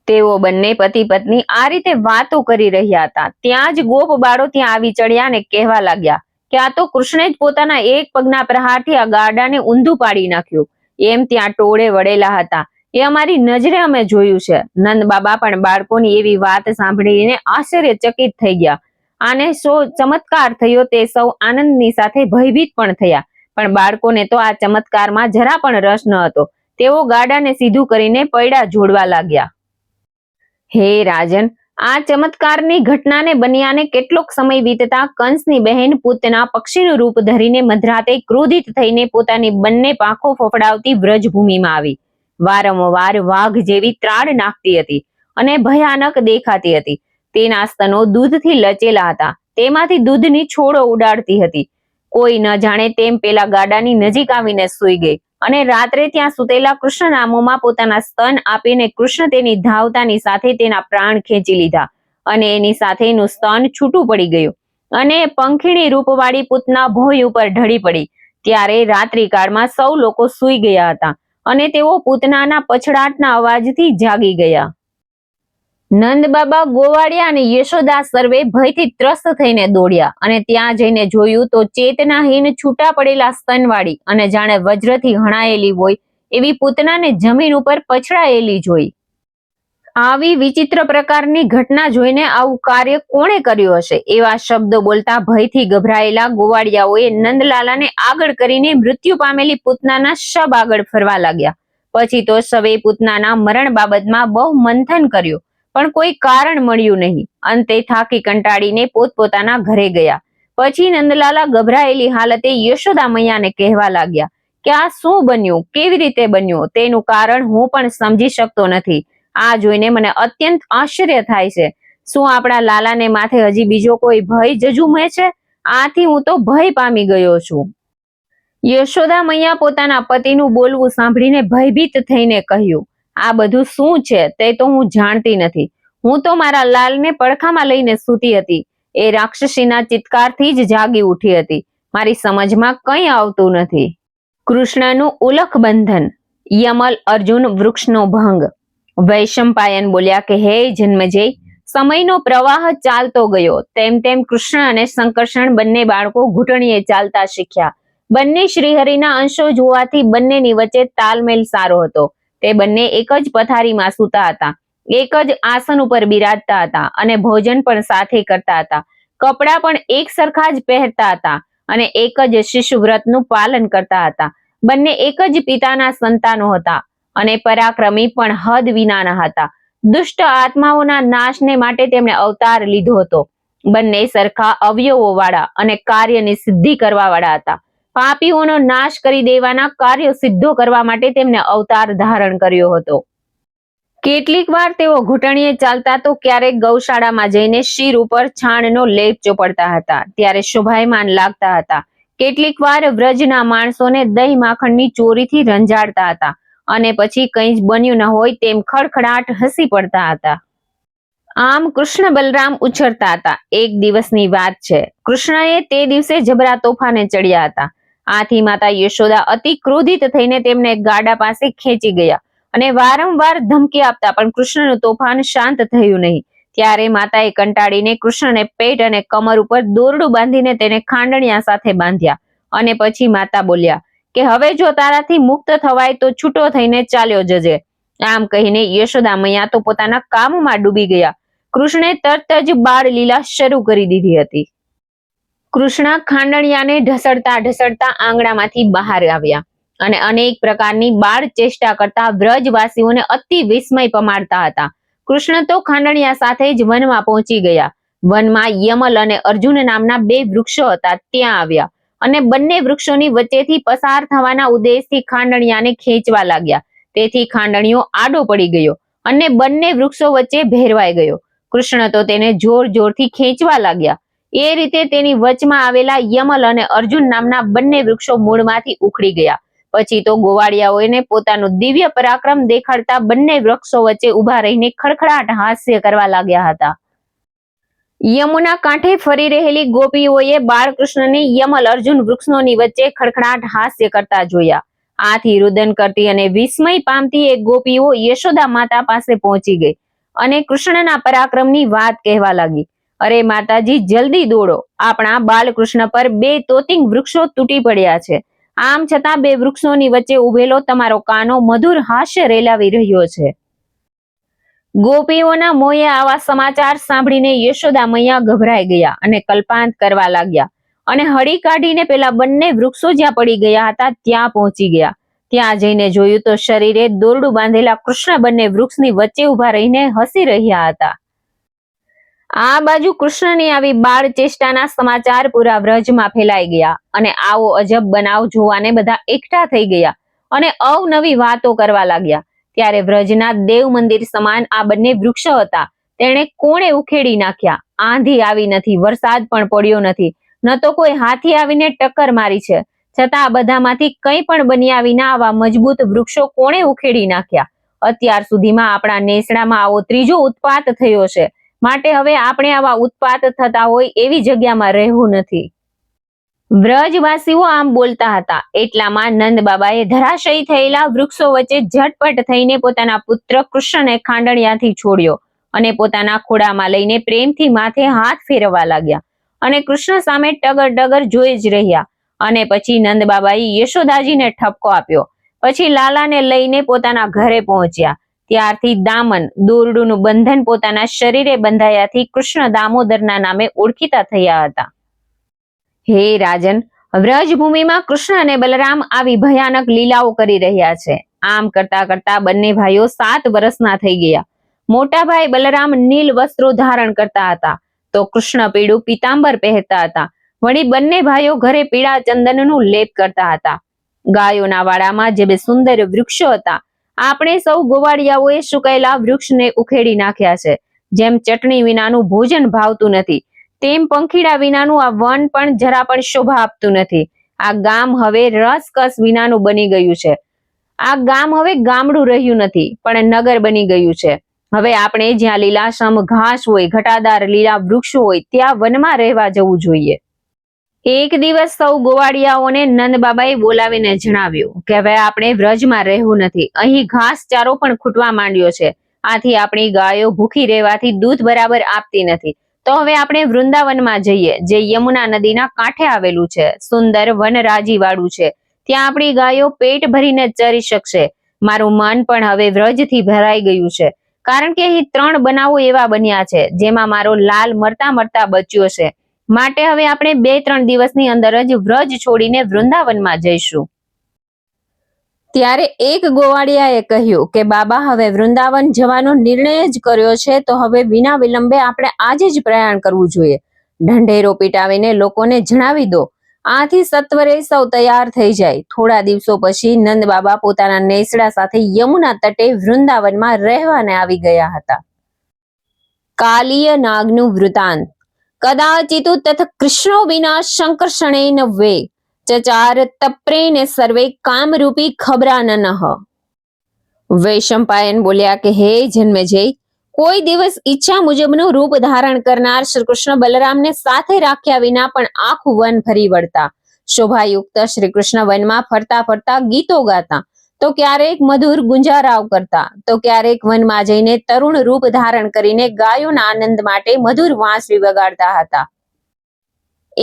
તેઓ બંને પતિ પત્ની આ રીતે વાતો કરી રહ્યા હતા. ત્યાં જ ગોપ બાળો ત્યાં આવી ચડ્યા અને કહેવા લાગ્યા કે આ તો કૃષ્ણે જ પોતાના એક પગના પ્રહારથી આ ગાડાને ઊંધું પાડી નાખ્યું. એમ ત્યાં ટોળે વળેલા હતા. એ અમારી નજરે અમે જોયું છે. નંદ બાબા પણ બાળકોની એવી વાત સાંભળીને આશ્ચર્યચકિત થઈ ગયા. આને શો ચમત્કાર થયો તે સૌ આનંદની સાથે ભયભીત પણ થયા. પણ બાળકોને તો આ ચમત્કારમાં જરા પણ રસ ન હતો. તેઓ ગાડાને સીધું કરીને પૈડા જોડવા લાગ્યા. હે રાજન, આ ચમત્કારની ઘટનાને બન્યાને કેટલોક સમય વીતતા કંસની બહેન પૂતના પક્ષીનું રૂપ ધરીને મધરાતે ક્રોધિત થઈને પોતાની બંને પાંખો ફફડાવતી વ્રજભૂમિમાં આવી. વારંવાર વાઘ જેવી ત્રાડ નાખતી હતી અને ભયાનક દેખાતી હતી. તેના સ્તનો દૂધથી લચેલા હતા. તેમાંથી દૂધની છોડો ઉડાડતી હતી. કોઈ ન જાણે તેમ પેલા ગાડાની નજીક આવીને સૂઈ ગઈ અને રાત્રે ત્યાં સુતેલા કૃષ્ણ નામોમાં પોતાના સ્તન આપીને કૃષ્ણ તેની ધાવતાની સાથે તેના પ્રાણ ખેંચી લીધા અને એની સાથે એનું સ્તન છૂટું પડી ગયું અને પંખીણી રૂપવાળી પૂતના ભોંય ઉપર ઢળી પડી. ત્યારે રાત્રિકાળમાં સૌ લોકો સૂઈ ગયા હતા અને તેઓ પૂતનાના પછડાટના અવાજથી જાગી ગયા. નંદ બાબા, ગોવાળિયા અને યશોદા સર્વે ભયથી ત્રસ્ત થઈને દોડ્યા અને ત્યાં જઈને જોયું તો ચેતનાહીન છૂટા પડેલા સ્તનવાળી અને જાણે વજ્રથી હણાયેલી હોય એવી પૂતનાને જમીન ઉપર પછડાયેલી જોઈ. આવી વિચિત્ર પ્રકારની ઘટના જોઈને આવું કાર્ય કોણે કર્યું હશે? એવા શબ્દો બોલતા ભયથી ગભરાયેલા ગોવાળિયાઓએ નંદલાલાને આગળ કરીને મૃત્યુ પામેલી પૂતનાના શબ આગળ ફરવા લાગ્યા. પછી તો સવે પૂતનાના મરણ બાબતમાં બહુ મંથન કર્યું, પણ કોઈ કારણ મળ્યું નહીં. અંતે થાકી કંટાળીને પોતપોતાના ઘરે ગયા. પછી નંદલાલા ગભરાયેલી હાલતે યશોદા મૈયાને કહેવા લાગ્યા કે આ શું બન્યું, કેવી રીતે બન્યું, તેનું કારણ હું પણ સમજી શકતો નથી. આ જોઈને મને અત્યંત આશ્ચર્ય થાય છે. શું આપણા લાલાને માથે હજી બીજો કોઈ ભય જજુમે છે? આથી હું તો ભય પામી ગયો છું. યશોદા મૈયા પોતાના પતિનું બોલવું સાંભળીને ભયભીત થઈને કહ્યું, આ બધું શું છે તે તો હું જાણતી નથી. હું તો મારા લાલને પડખામાં લઈને સૂતી હતી. એ રાક્ષસીના ચિત્કારથી જ જાગી ઉઠી હતી. મારી સમજમાં કંઈ આવતું નથી. કૃષ્ણનું ઉલખ બંધન. યમલ અર્જુન વૃક્ષનો ભંગ. વૈશંપાયન બોલ્યા કે હે જન્મજય, સમયનો પ્રવાહ ચાલતો ગયો. તેમ તેમ કૃષ્ણ અને સંકર્ષણ બંને બાળકો ઘૂંટણીએ ચાલતા શીખ્યા. બંને શ્રીહરિના અંશો જોવાથી બંનેની વચ્ચે તાલમેલ સારો હતો. તે બંને એક જ પથારીમાં સૂતા હતા, એક જ આસન ઉપર બિરાજતા હતા અને ભોજન પણ સાથે કરતા હતા. કપડાં પણ એક સરખા જ પહેરતા હતા અને એક જ શિશુવ્રતનું પાલન કરતા હતા. બંને એક જ પિતાના સંતાનો હતા અને પરાક્રમી પણ હદ વિનાના હતા. દુષ્ટ આત્માઓના નાશને માટે તેમણે અવતાર લીધો હતો. બંને સરખા અવયવો વાળા અને કાર્યની સિદ્ધિ કરવા વાળા હતા. પાપીઓનો નાશ કરી દેવાના કાર્યો સિદ્ધો કરવા માટે તેમણે અવતાર ધારણ કર્યો હતો. કેટલીક વાર તેઓ ઘૂંટણીએ ચાલતા તો ક્યારેક ગૌશાળામાં જઈને શિર ઉપર છાણનો લેપ ચોપડતા હતા, ત્યારે શોભાયમાન લાગતા હતા. કેટલીક વાર વ્રજના માણસોને દહીં માખણની ચોરીથી રંજાડતા હતા અને પછી કંઈ જ બન્યું ન હોય તેમ ખડખડાટ હસી પડતા હતા. આમ કૃષ્ણ બલરામ ઉછરતા હતા. એક દિવસની વાત છે. કૃષ્ણએ તે દિવસે જબરા તોફાને ચડ્યા હતા. આથી માતા યશોદા અતિ ક્રોધિત થઈને તેમને ગાડા પાસે ખેંચી ગયા અને વારંવાર ધમકી આપતા પણ કૃષ્ણનું તોફાન શાંત થયું નહીં. ત્યારે માતાએ કંટાળીને કૃષ્ણને પેટ અને કમર ઉપર દોરડું બાંધીને તેને ખાંડણિયા સાથે બાંધ્યા અને પછી માતા બોલ્યા કે હવે જો તારાથી મુક્ત થવાય તો છૂટો થઈને ચાલ્યો જજે. આમ કહીને યશોદા મૈયા તો પોતાના કામમાં ડૂબી ગયા. કૃષ્ણે તરત જ બાળ લીલા શરૂ કરી દીધી હતી. કૃષ્ણ ખાંડણિયાને ઢસડતા ઢસડતા આંગણામાંથી બહાર આવ્યા અને અનેક પ્રકારની બાળ ચેષ્ટા કરતા વ્રજવાસીઓને અતિ વિસ્મય પમાડતા હતા. કૃષ્ણ તો ખાંડણિયા સાથે જ વનમાં પહોંચી ગયા. વનમાં યમલ અને અર્જુન નામના બે વૃક્ષો હતા, ત્યાં આવ્યા અને બંને વૃક્ષોની વચ્ચેથી પસાર થવાના ઉદ્દેશથી ખાંડણિયાને ખેંચવા લાગ્યા. તેથી ખાંડણિયો આડો પડી ગયો અને બંને વૃક્ષો વચ્ચે ભેરવાઈ ગયો. કૃષ્ણ તો તેને જોર જોરથી ખેંચવા લાગ્યા. એ રીતે તેની વચમાં આવેલા યમલ અને અર્જુન નામના બંને વૃક્ષો મૂળમાંથી ઉખડી ગયા. પછી તો ગોવાળિયાઓને પોતાનું દિવ્ય પરાક્રમ દેખાડતા બંને વૃક્ષો વચ્ચે ઉભા રહીને ખડખડાટ હાસ્ય કરવા લાગ્યા હતા. યમુના કાંઠે ફરી રહેલી ગોપીઓએ બાળકૃષ્ણને યમલ અર્જુન વૃક્ષોની વચ્ચે ખડખડાટ હાસ્ય કરતા જોયા. આથી રુદન કરતી અને વિસ્મય પામતી એ ગોપીઓ યશોદા માતા પાસે પહોંચી ગઈ અને કૃષ્ણના પરાક્રમની વાત કહેવા લાગી. અરે માતાજી, જલ્દી દોડો, આપણા બાલકૃષ્ણ પર બે તોતિંગ વૃક્ષો તૂટી પડ્યા છે. આમ છતાં બે વૃક્ષોની વચ્ચે ઉભેલો તમારો કાનો મધુર હાસ્ય રેલાવી રહ્યો છે. ગોપીઓના મોંએ આવા સમાચાર સાંભળીને યશોદા મૈયા ગભરાઈ ગયા અને કલ્પાંત કરવા લાગ્યા અને હળી કાઢીને પેલા બંને વૃક્ષો જ્યાં પડી ગયા હતા ત્યાં પહોંચી ગયા. ત્યાં જઈને જોયું તો શરીરે દોરડું બાંધેલા કૃષ્ણ બંને વૃક્ષની વચ્ચે ઉભા રહીને હસી રહ્યા હતા. આ બાજુ કૃષ્ણની આવી બાળ ચેષ્ટાના સમાચાર પૂરા વ્રજમાં ફેલાઈ ગયા અને આવો અજબ બનાવ જોવાને બધા એકઠા થઈ ગયા અને અવનવી વાતો કરવા લાગ્યા. ત્યારે વ્રજના દેવ મંદિર સમાન આ બંને વૃક્ષો હતા, તેણે કોણે ઉખેડી નાખ્યા? આંધી આવી નથી, વરસાદ પણ પડ્યો નથી, ન તો કોઈ હાથી આવીને ટક્કર મારી છે, છતાં આ બધામાંથી કંઈ પણ બન્યા વિના આવા મજબૂત વૃક્ષો કોણે ઉખેડી નાખ્યા? અત્યાર સુધીમાં આપણા નેસડામાં આવો ત્રીજો ઉત્પાત થયો છે, માટે હવે આપણે આવા ઉત્પાત થતા હોય એવી જગ્યામાં રહેવું નથી. વ્રજવાસીઓ આમ બોલતા હતા એટલામાં નંદ બાબાએ ધરાશયી થયેલા વૃક્ષો વચ્ચે ઝટપટ થઈને પોતાના પુત્ર કૃષ્ણને ખાંડણિયાથી છોડ્યો અને પોતાના ખોળામાં લઈને પ્રેમથી માથે હાથ ફેરવવા લાગ્યા અને કૃષ્ણ સામે ટગર ટગર જોઈ જ રહ્યા. અને પછી નંદ બાબાએ યશોદાજીને ઠપકો આપ્યો. પછી લાલાને લઈને પોતાના ઘરે પહોંચ્યા. ત્યારથી દામન દોરડુનું બંધન પોતાના શરીરે બંધાયાથી કૃષ્ણ દામોદરના નામે ઓળખીતા થયા હતા. હે રાજન, વ્રજભૂમિમાં કૃષ્ણ અને બલરામ આવી ભયાનક લીલાઓ કરી રહ્યા છે. આમ કરતા કરતા બંને ભાઈઓ 7 વર્ષના થઈ ગયા. મોટા ભાઈ બલરામ નીલ વસ્ત્રો ધારણ કરતા હતા, તો કૃષ્ણ પીળું પીતાંબર પહેરતા હતા. વળી બંને ભાઈઓ ઘરે પીળા ચંદનનું લેપ કરતા હતા. ગાયોના વાડામાં જે બે સુંદર વૃક્ષો હતા, આપણે સૌ ગોવાળિયાઓએ સુકાયેલા વૃક્ષને ઉખેડી નાખ્યા છે. જેમ ચટણી વિનાનું ભોજન ભાવતું નથી, તેમ પંખીડા વિનાનું આ વન પણ જરા પણ શોભા આપતું નથી. આ ગામ હવે રસકસ વિનાનું બની ગયું છે. આ ગામ હવે ગામડું રહ્યું નથી, પણ નગર બની ગયું છે. હવે આપણે જ્યાં લીલાછમ ઘાસ હોય, ઘટાદાર લીલા વૃક્ષો હોય, ત્યાં વનમાં રહેવા જવું જોઈએ. એક દિવસ સૌ ગોવાળિયાઓને નંદબાબાએ બોલાવીને જણાવ્યું કે હવે આપણે વ્રજમાં રહેવું નથી. અહીં ઘાસચારો પણ ખૂટવા માંડ્યો છે. આથી આપણી ગાયો ભૂખી રહેવાથી દૂધ બરાબર આપતી નથી. તો હવે આપણે વૃંદાવનમાં જઈએ, જે યમુના નદીના કાંઠે આવેલું છે. સુંદર વનરાજી વાળું છે. ત્યાં આપણી ગાયો પેટ ભરીને ચરી શકશે. મારું મન પણ હવે વ્રજથી ભરાઈ ગયું છે, કારણ કે અહીં 3 બનાવો એવા બન્યા છે જેમાં મારો લાલ મરતા મરતા બચ્યો છે. માટે હવે આપણે 2-3 દિવસની અંદર જ વ્રજ છોડીને વૃંદાવનમાં જઈશું. ત્યારે એક ગોવાળિયાએ કહ્યું કે બાબા, હવે વૃંદાવન જવાનો નિર્ણય જ કર્યો છે, તો હવે વિના વિલંબે આપણે આજે જ પ્રયાણ કરવું જોઈએ. ઢંઢેરો પીટાવીને લોકોને જણાવી દો. આથી સત્વરે સૌ તૈયાર થઈ જાય. થોડા દિવસો પછી નંદ બાબા પોતાના નેસડા સાથે યમુના તટે વૃંદાવનમાં રહેવાને આવી ગયા હતા. કાલિય નાગનું વૃતાંત. કદાચિતુ તથ કૃષ્ણો વિના શંકર્ષણેન વે ચચાર તપ્રેને સર્વે કામરૂપી ખબરાનનઃ. વૈશંપાયન બોલ્યા કે હે જન્મેજય, કોઈ દિવસ ઈચ્છા મુજબનું રૂપ ધારણ કરનાર શ્રી કૃષ્ણ બલરામને સાથે રાખ્યા વિના પણ આખું વન ફરી વળતા. શોભાયુક્ત શ્રી કૃષ્ણ વનમાં ફરતા ફરતા ગીતો ગાતા, તો ક્યારેક મધુર ગુંજારાવ કરતા, તો ક્યારેક વનમાં જઈને તરુણ રૂપ ધારણ કરીને ગાયોના આનંદ માટે મધુર વાંસળી વગાડતા હતા.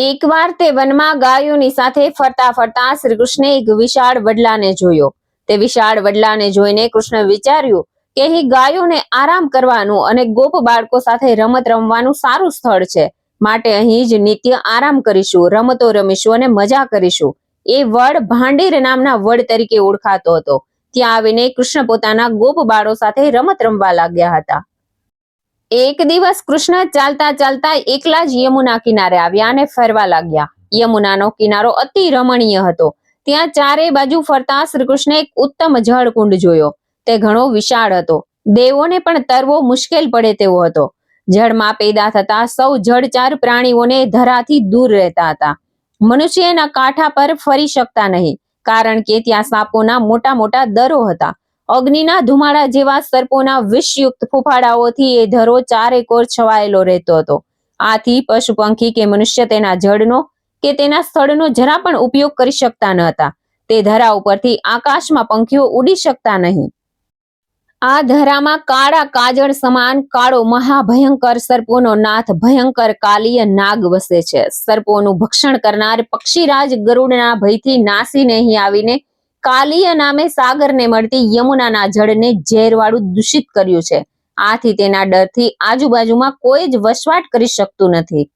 એકવાર તે વનમાં ગાયોની સાથે ફરતા ફરતા શ્રી કૃષ્ણે એક વિશાળ વડલાને જોયો. તે વિશાળ વડલાને જોઈને કૃષ્ણ વિચાર્યું કે અહીં ગાયોને આરામ કરવાનું અને ગોપ બાળકો સાથે રમત રમવાનું સારું સ્થળ છે. માટે અહીં જ નિત્ય આરામ કરીશું, રમતો રમીશું અને મજા કરીશું. એ વડ ભાંડીર નામના વડ તરીકે ઓળખાતો હતો. ત્યાં આવીને કૃષ્ણ પોતાના ગોપ બાળો સાથે રમત રમવા લાગ્યા હતા. એક દિવસ કૃષ્ણ ચાલતા ચાલતા એકલા જ યમુના કિનારે આવ્યા અને ફરવા લાગ્યા. યમુનાનો કિનારો અતિ રમણીય હતો. ત્યાં ચારે બાજુ ફરતા શ્રી કૃષ્ણે એક ઉત્તમ જળકુંડ જોયો. તે ઘણો વિશાળ હતો. દેવોને પણ તરવો મુશ્કેલ પડે તેવો હતો. જળમાં પેદા થતા સૌ જળચાર પ્રાણીઓને ધરાથી દૂર રહેતા હતા. મનુષ્યના કાંઠા પર ફરી શકતા નહીં, કારણ કે ત્યાં સાપોના મોટા મોટા દરો હતા. અગ્નિના ધુમાડા જેવા સર્પોના વિષયુક્ત ફૂફાડાઓથી એ ધરો ચારે કોર છવાયેલો રહેતો હતો. આથી પશુ પંખી કે મનુષ્ય તેના જળનો કે તેના સ્થળનો જરા પણ ઉપયોગ કરી શકતા ન હતા. તે ધરા ઉપરથી આકાશમાં પંખીઓ ઉડી શકતા નહીં. આ ધરામાં કાળા કાજળ સમાન કાળો મહાભયંકર સર્પોનો નાથ ભયંકર કાલિય નાગ વસે છે. સર્પોનું ભક્ષણ કરનાર પક્ષીરાજ ગરુડના ભયથી નાસીને અહીં આવીને કાલિય નામે સાગરને મળતી યમુનાના જળને ઝેરવાળું દૂષિત કર્યું છે. આથી તેના ડરથી આજુબાજુમાં કોઈ જ વસવાટ કરી શકતું નથી.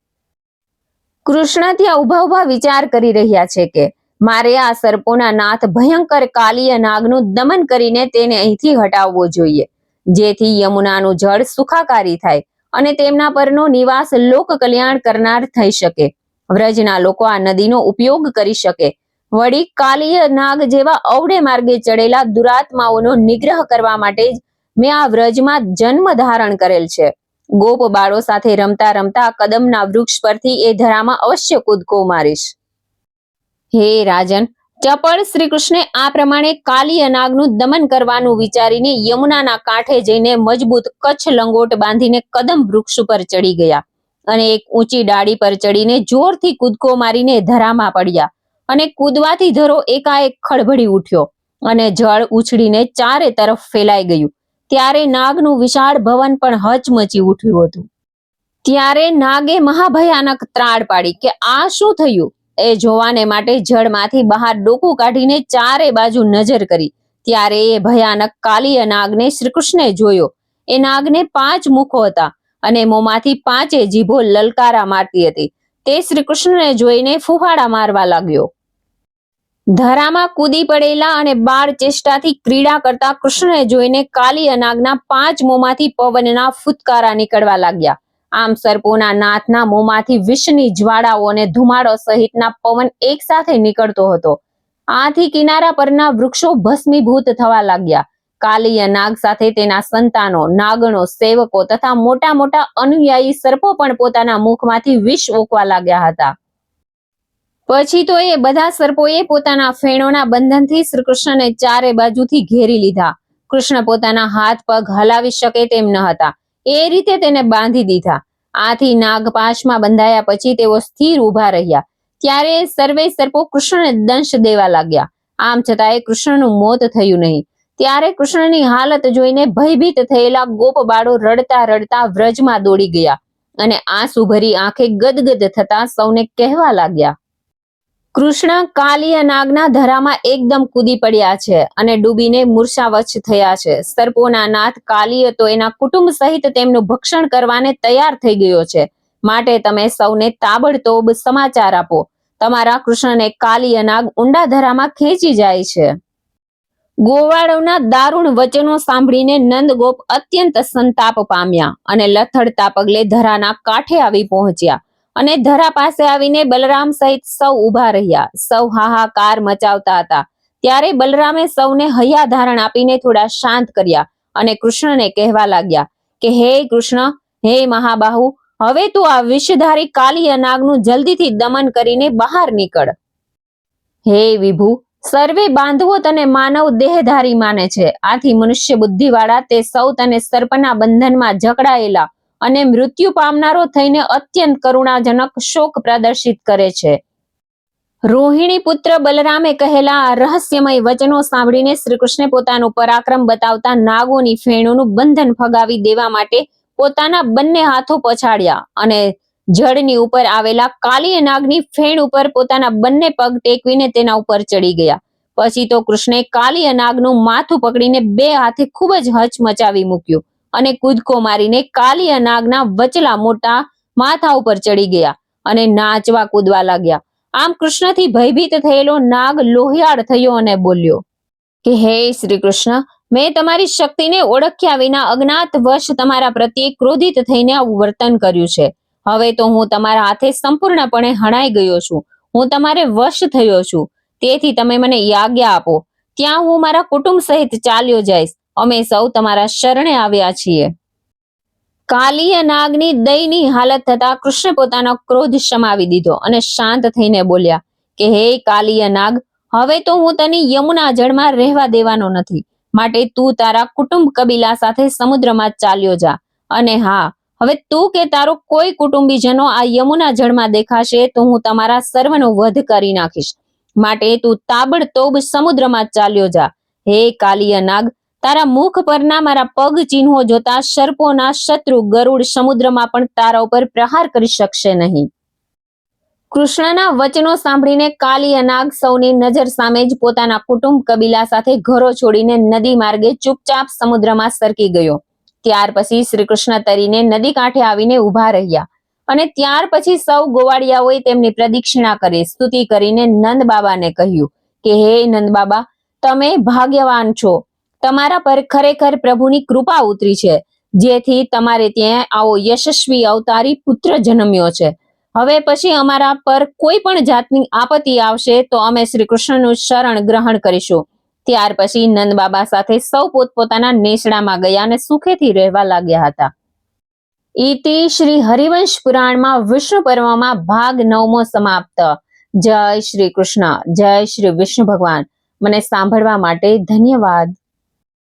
કૃષ્ણ ત્યાં ઉભા ઉભા વિચાર કરી રહ્યા છે કે મારે આ સર્પોના નાથ ભયંકર કાલિય નાગનું દમન કરીને તેને અહીંથી હટાવવો જોઈએ, જેથી યમુનાનું જળ સુખાકારી થાય અને તેમના પરનો નિવાસ લોક કલ્યાણ કરનાર થઈ શકે. વ્રજના લોકો આ નદીનો ઉપયોગ કરી શકે. વળી કાલિય નાગ જેવા અવળે માર્ગે ચડેલા દુરાત્માઓનો નિગ્રહ કરવા માટે જ મેં આ વ્રજમાં જન્મ ધારણ કરેલ છે. ગોપ બાળો સાથે રમતા રમતા કદમના વૃક્ષ પરથી એ ધરામાં અવશ્ય કૂદકો મારીશ. હે રાજન, ચપળ શ્રી કૃષ્ણે આ પ્રમાણે કાલિય નાગનું દમન કરવાનું વિચારીને યમુનાના કાંઠે જઈને મજબૂત કચ્છ લંગોટ બાંધીને કદમ વૃક્ષ ઉપર ચડી ગયા અને એક ઊંચી ડાળી પર ચડીને જોરથી કૂદકો મારીને ધરામાં પડ્યા. અને કૂદવાથી ધરો એકાએક ખળભળી ઉઠ્યો અને જળ ઉછળીને ચારે તરફ ફેલાઈ ગયું. ત્યારે નાગનું વિશાળ ભવન પણ હચમચી ઉઠ્યું હતું. ત્યારે નાગે મહાભયાનક ત્રાડ પાડી કે આ શું થયું. એ જોવાને માટે જળમાંથી બહાર ડોકું કાઢીને ચારે બાજુ નજર કરી. ત્યારે એ ભયાનક કાલીય નાગને શ્રીકૃષ્ણે જોયો. એ નાગને 5 મુખો હતા અને મોંમાંથી 5 જીભો લલકારા મારતી હતી. તે શ્રીકૃષ્ણને જોઈને ફુફાડા મારવા લાગ્યો. ધરામાં કૂદી પડેલા અને બાળ ચેષ્ટાથી ક્રીડા કરતા કૃષ્ણને જોઈને કાલીય નાગના 5 મોંમાંથી પવનના ફૂટકારા નીકળવા લાગ્યા. આમ સર્પોના નાથના મોંમાંથી વિષની જ્વાળાઓ અને ધુમાડો સહિતના પવન એક સાથે નીકળતો હતો. આથી કિનારા પરના વૃક્ષો ભસ્મીભૂત થવા લાગ્યા. કાલીય નાગ સાથે તેના સંતાનો, નાગણો, સેવકો તથા મોટા મોટા અનુયાયી સર્પો પણ પોતાના મુખમાંથી વિષ ઓકવા લાગ્યા હતા. પછી તો એ બધા સર્પોએ પોતાના ફેણોના બંધનથી શ્રીકૃષ્ણને ચારે બાજુથી ઘેરી લીધા. કૃષ્ણ પોતાના હાથ પગ હલાવી શકે તેમ ન હતા. એ રીતે તેને બાંધી દીધા. આથી નાગપાશમાં બંધાયા પછી તેઓ સ્થિર ઊભા રહ્યા. ત્યારે સર્વે સર્પો કૃષ્ણને દંશ દેવા લાગ્યા. આમ છતાંય કૃષ્ણનું મોત થયું નહીં. ત્યારે કૃષ્ણની હાલત જોઈને ભયભીત થયેલા ગોપબાળો રડતા રડતા વ્રજમાં દોડી ગયા અને આંસુ ભરી આંખે ગદગદ થતા સૌને કહેવા લાગ્યા, કૃષ્ણ કાલીય નાગના ધરામાં એકદમ કૂદી પડ્યા છે અને ડૂબીને મૂર્છાવશ થયા છે. સર્પોના નાથ કાલીય તો એના કુટુંબ સહિત તેમનું ભક્ષણ કરવાને તૈયાર થઈ ગયો છે. માટે તમે સૌને તાબડતોબ સમાચાર આપો. તમારા કૃષ્ણને કાલીય નાગ ઊંડા ધરામાં ખેંચી જાય છે. ગોવાળોના દારૂણ વચનો સાંભળીને નંદગોપ અત્યંત સંતાપ પામ્યા અને લથડતા પગલે ધરાના કાંઠે આવી પહોંચ્યા અને ધરા પાસે આવીને બલરામ સહિત સૌ ઊભા રહ્યા. સૌ હાહાકાર મચાવતા હતા. ત્યારે બલરામે સૌને હૈયા ધારણ આપીને થોડા શાંત કર્યા અને કૃષ્ણને કહેવા લાગ્યા કે હે કૃષ્ણ, હે મહાબાહુ, હવે તું આ વિષધારી કાલીય નાગનું જલ્દીથી દમન કરીને બહાર નીકળ. હે વિભુ, સર્વે બાંધવો તને માનવ દેહધારી માને છે. આથી મનુષ્ય બુદ્ધિવાળા તે સૌ તને સર્પના બંધનમાં જકડાયેલા અને મૃત્યુ પામનારો થઈને અત્યંત કરુણાજનક શોક પ્રદર્શિત કરે છે. રોહિણી પુત્ર બલરામે કહેલા આ રહસ્યમય વચનો સાંભળીને શ્રીકૃષ્ણે પોતાનું પરાક્રમ બતાવતા નાગોની ફેણોનું બંધન ફગાવી દેવા માટે પોતાના બંને હાથો પછાડ્યા અને જળની ઉપર આવેલા કાલીય નાગની ફેણ ઉપર પોતાના બંને પગ ટેકવીને તેના ઉપર ચડી ગયા. પછી તો કૃષ્ણે કાલીય નાગનું માથું પકડીને 2 હાથે ખૂબ જ હચમચાવી મૂક્યું અને કૂદકો મારીને કાલીય નાગના વચલા મોટા માથા ઉપર ચડી ગયા અને નાચવા કૂદવા લાગ્યા. આમ કૃષ્ણથી ભયભીત થયેલો નાગ લોહિયાળ થયો અને બોલ્યો કે હે શ્રી કૃષ્ણ, મેં તમારી શક્તિને ઓળખ્યા વિના અજ્ઞાત વશ તમારા પ્રત્યે ક્રોધિત થઈને આવું વર્તન કર્યું છે. હવે તો હું તમારા હાથે સંપૂર્ણપણે હણાઈ ગયો છું. હું તમારે વશ થયો છું. તેથી તમે મને આજ્ઞા આપો. ત્યાં હું મારા કુટુંબ સહિત ચાલ્યો જઈશ. અમે સૌ તમારા શરણે આવ્યા છીએ. કાલીય નાગની દયનીય હાલત થતા કૃષ્ણ પોતાનો ક્રોધ શમાવી દીધો અને શાંત થઈને બોલ્યા કે હે કાલીય નાગ, હવે તો હું તને યમુના જળમાં રહેવા દેવાનો નથી. માટે તું તારા કુટુંબ કબીલા સાથે સમુદ્રમાં ચાલ્યો જા. અને હા, હવે તું કે તારો કોઈ કુટુંબીજનો આ યમુના જળમાં દેખાશે તો હું તમારા સર્વનો વધ કરી નાખીશ. માટે તું તાબડતોબ સમુદ્રમાં ચાલ્યો જા. હે કાલીય નાગ, તારા મુખ પરના મારા પગ ચિહ્નો જોતા સર્પોના શત્રુ ગરુડ સમુદ્રમાં પણ તારા ઉપર પ્રહાર કરી શકશે નહીં. કૃષ્ણના વચનો સાંભળીને કાલીય નાગ સૌની નજર સામે જ પોતાના કુટુંબ કબીલા સાથે ઘરો છોડીને નદી માર્ગે ચૂપચાપ સમુદ્રમાં સરકી ગયો. ત્યાર પછી શ્રી કૃષ્ણ તરીને નદી કાંઠે આવીને ઊભા રહ્યા અને ત્યાર પછી સૌ ગોવાળિયાઓએ તેમની પ્રદક્ષિણા કરી સ્તુતિ કરીને નંદ બાબાને કહ્યું કે હે નંદ બાબા, તમે ભાગ્યવાન છો. તમારા પર ખરેખર પ્રભુની કૃપા ઉતરી છે, જેથી તમારે ત્યાં આવો યશસ્વી અવતારી પુત્ર જન્મ્યો છે. હવે પછી અમારા પર કોઈ પણ જાતની આપત્તિ આવશે તો અમે શ્રી કૃષ્ણનું શરણ ગ્રહણ કરીશું. ત્યાર પછી નંદ બાબા સાથે સૌ પોતપોતાના નેસડામાં ગયા અને સુખેથી રહેવા લાગ્યા હતા. ઇતિ શ્રી હરિવંશ પુરાણમાં વિષ્ણુ પર્વમાં ભાગ 9મો સમાપ્ત. જય શ્રી કૃષ્ણ. જય શ્રી વિષ્ણુ ભગવાન. મને સાંભળવા માટે ધન્યવાદ.